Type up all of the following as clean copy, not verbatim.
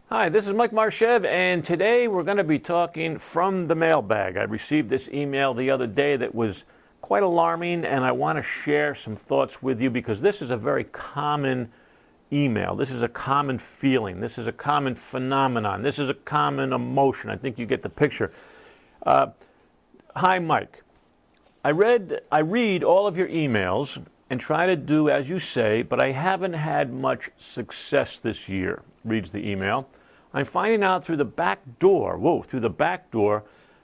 Hi, this is Mike Marshev, and today we're going to be talking from the mailbag. I received this email the other day that was quite alarming, and I want to share some thoughts with you because this is a very common email. This is a common feeling. This is a common phenomenon. This is a common emotion. I think you get the picture. Hi, Mike. I read all of your emails and try to do as you say, but I haven't had much success this year, reads the email. I'm finding out through the back door,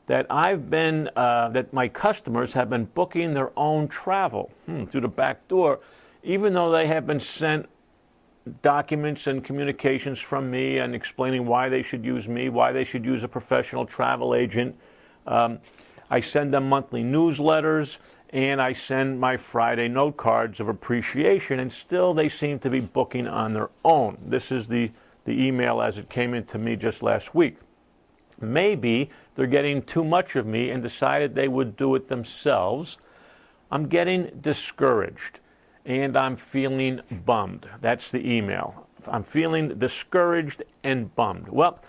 that that my customers have been booking their own travel through the back door, even though they have been sent documents and communications from me and explaining why they should use me, why they should use a professional travel agent. I send them monthly newsletters, and I send my Friday note cards of appreciation, and still they seem to be booking on their own. This is the email as it came into me just last week. Maybe they're getting too much of me and decided they would do it themselves. I'm getting discouraged, and I'm feeling bummed. That's the email. I'm feeling discouraged and bummed. Well,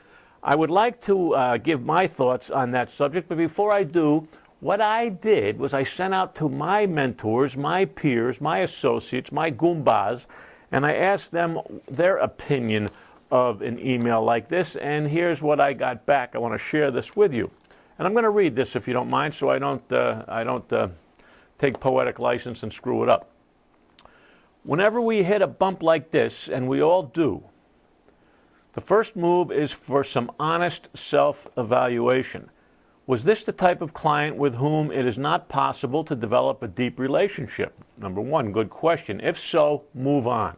I would like to give my thoughts on that subject, but before I do, what I did was I sent out to my mentors, my peers, my associates, my Goombas, and I asked them their opinion of an email like this, and here's what I got back. I want to share this with you. And I'm going to read this if you don't mind, so I don't take poetic license and screw it up. Whenever we hit a bump like this, and we all do, the first move is for some honest self-evaluation. Was this the type of client with whom it is not possible to develop a deep relationship? Number one, good question. If so, move on.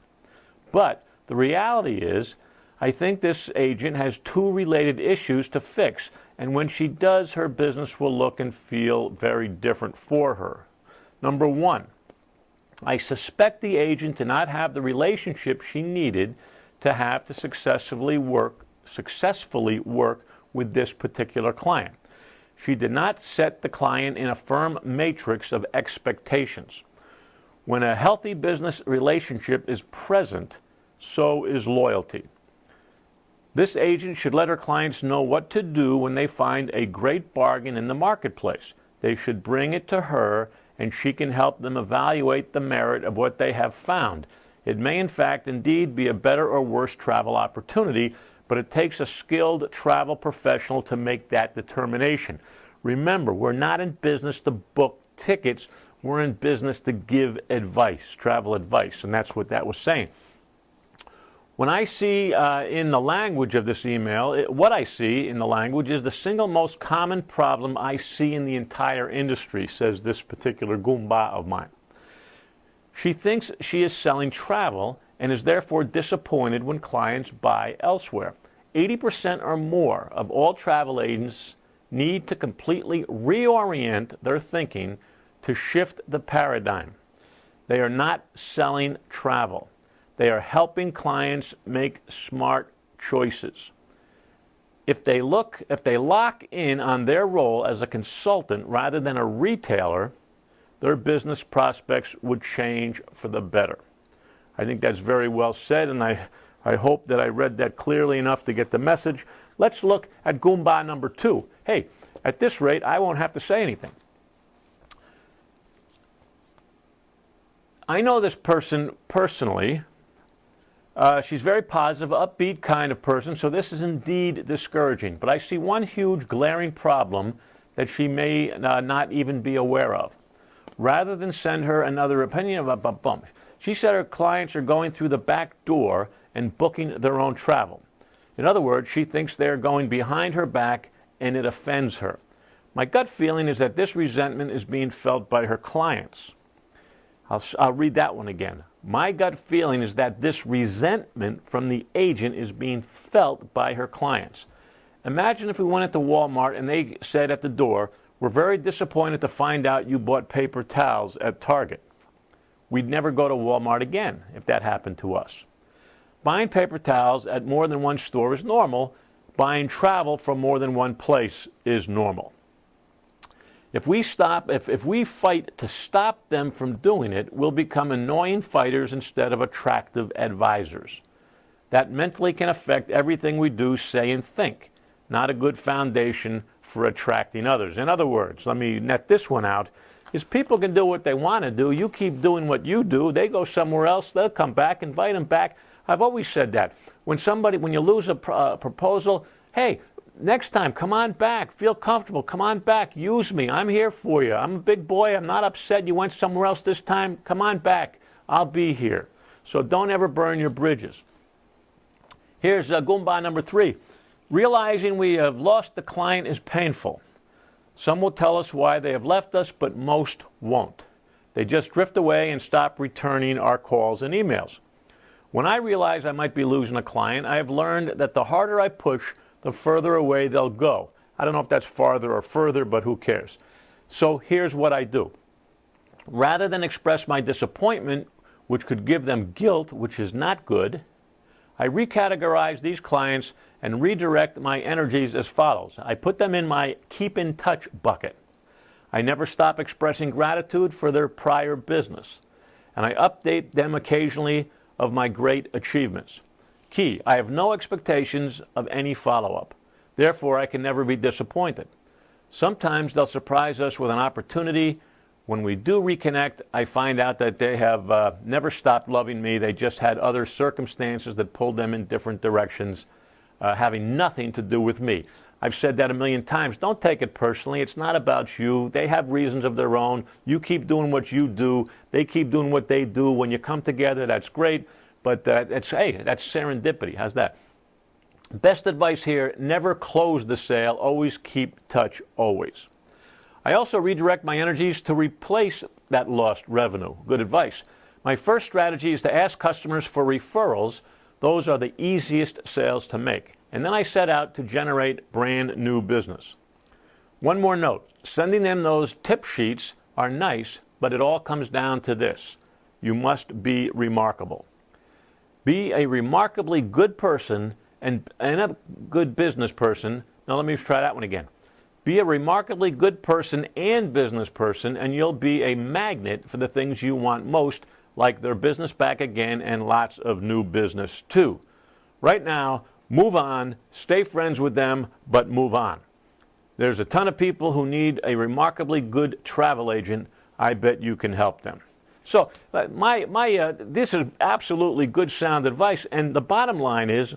But the reality is, I think this agent has two related issues to fix, and when she does, her business will look and feel very different for her. Number one, I suspect the agent did not have the relationship she needed to have to successfully work with this particular client. She did not set the client in a firm matrix of expectations. When a healthy business relationship is present, so is loyalty. This agent should let her clients know what to do when they find a great bargain in the marketplace. They should bring it to her, and she can help them evaluate the merit of what they have found. It may, in fact, indeed be a better or worse travel opportunity, but it takes a skilled travel professional to make that determination. Remember, we're not in business to book tickets. We're in business to give advice, travel advice, and that's what that was saying. When I see in the language of this email, what I see in the language is the single most common problem I see in the entire industry, says this particular Goomba of mine. She thinks she is selling travel and is therefore disappointed when clients buy elsewhere. 80% or more of all travel agents need to completely reorient their thinking to shift the paradigm. They are not selling travel. They are helping clients make smart choices. If they lock in on their role as a consultant rather than a retailer, their business prospects would change for the better. I think that's very well said, and I hope that I read that clearly enough to get the message. Let's look at Goomba number 2. Hey, at this rate, I won't have to say anything. I know this person personally. She's very positive, upbeat kind of person, so this is indeed discouraging. But I see one huge glaring problem that she may not even be aware of. Rather than send her another opinion of a bump, she said her clients are going through the back door and booking their own travel. In other words, she thinks they're going behind her back, and it offends her. My gut feeling is that this resentment is being felt by her clients. I'll read that one again. My gut feeling is that this resentment from the agent is being felt by her clients. Imagine if we went into Walmart and they said at the door, "We're very disappointed to find out you bought paper towels at Target." We'd never go to Walmart again if that happened to us. Buying paper towels at more than one store is normal. Buying travel from more than one place is normal. If we fight to stop them from doing it, we'll become annoying fighters instead of attractive advisors. That mentally can affect everything we do, say, and think. Not a good foundation for attracting others. In other words, let me net this one out, is people can do what they want to do. You keep doing what you do. They go somewhere else. They'll come back. Invite them back. I've always said that. When you lose a proposal, hey, next time, come on back. Feel comfortable. Come on back. Use me. I'm here for you. I'm a big boy. I'm not upset you went somewhere else this time. Come on back. I'll be here. So don't ever burn your bridges. Here's Goomba number 3. Realizing we have lost the client is painful. Some will tell us why they have left us, but most won't. They just drift away and stop returning our calls and emails. When I realize I might be losing a client, I have learned that the harder I push, the further away they'll go. I don't know if that's farther or further, but who cares? So here's what I do. Rather than express my disappointment, which could give them guilt, which is not good, I recategorize these clients and redirect my energies as follows. I put them in my keep in touch bucket. I never stop expressing gratitude for their prior business. And I update them occasionally of my great achievements. Key, I have no expectations of any follow-up. Therefore, I can never be disappointed. Sometimes they'll surprise us with an opportunity. When we do reconnect, I find out that they have never stopped loving me. They just had other circumstances that pulled them in different directions, having nothing to do with me. I've said that a million times. Don't take it personally. It's not about you. They have reasons of their own. You keep doing what you do. They keep doing what they do. When you come together, that's great. But that's serendipity. How's that? Best advice here, never close the sale. Always keep touch, always. I also redirect my energies to replace that lost revenue. Good advice. My first strategy is to ask customers for referrals. Those are the easiest sales to make. And then I set out to generate brand new business. One more note. Sending them those tip sheets are nice, but it all comes down to this. You must be remarkable. Be a remarkably good person and a good business person. Now let me try that one again. Be a remarkably good person and business person, and you'll be a magnet for the things you want most, like their business back again and lots of new business too. Right now, move on, stay friends with them, but move on. There's a ton of people who need a remarkably good travel agent. I bet you can help them. So this is absolutely good sound advice, and the bottom line is,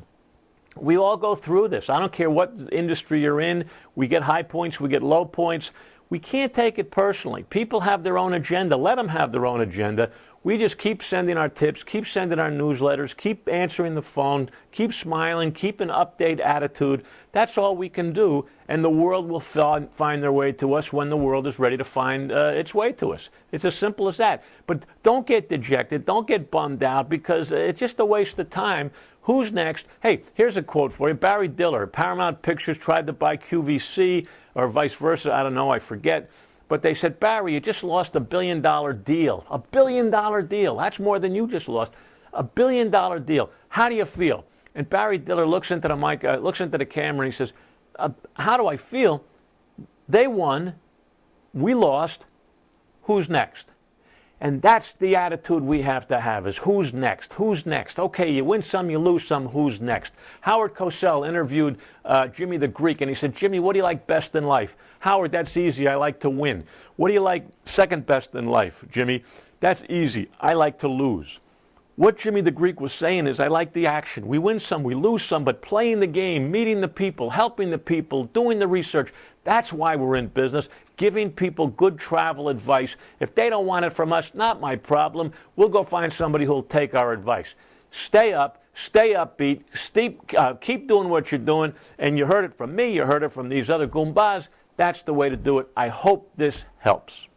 we all go through this. I don't care what industry you're in. We get high points, we get low points. We can't take it personally. People have their own agenda. Let them have their own agenda. We just keep sending our tips, keep sending our newsletters, keep answering the phone, keep smiling, keep an update attitude. That's all we can do, and the world will find their way to us when the world is ready to find its way to us. It's as simple as that. But don't get dejected. Don't get bummed out, because it's just a waste of time. Who's next? Hey, here's a quote for you. Barry Diller, Paramount Pictures tried to buy QVC, or vice versa. I don't know. I forget. But they said, Barry, you just lost $1 billion deal. $1 billion deal. That's more than you just lost. $1 billion deal. How do you feel? And Barry Diller looks into the mic, looks into the camera, and he says, how do I feel? They won. We lost. Who's next? And that's the attitude we have to have, is who's next? Who's next? Okay, you win some, you lose some, who's next? Howard Cosell interviewed Jimmy the Greek, and he said, Jimmy, what do you like best in life? Howard, that's easy. I like to win. What do you like second best in life, Jimmy? That's easy. I like to lose. What Jimmy the Greek was saying is, I like the action. We win some, we lose some, but playing the game, meeting the people, helping the people, doing the research, that's why we're in business, giving people good travel advice. If they don't want it from us, not my problem. We'll go find somebody who'll take our advice. Stay up, stay upbeat, keep doing what you're doing, and you heard it from me, you heard it from these other Goombas. That's the way to do it. I hope this helps.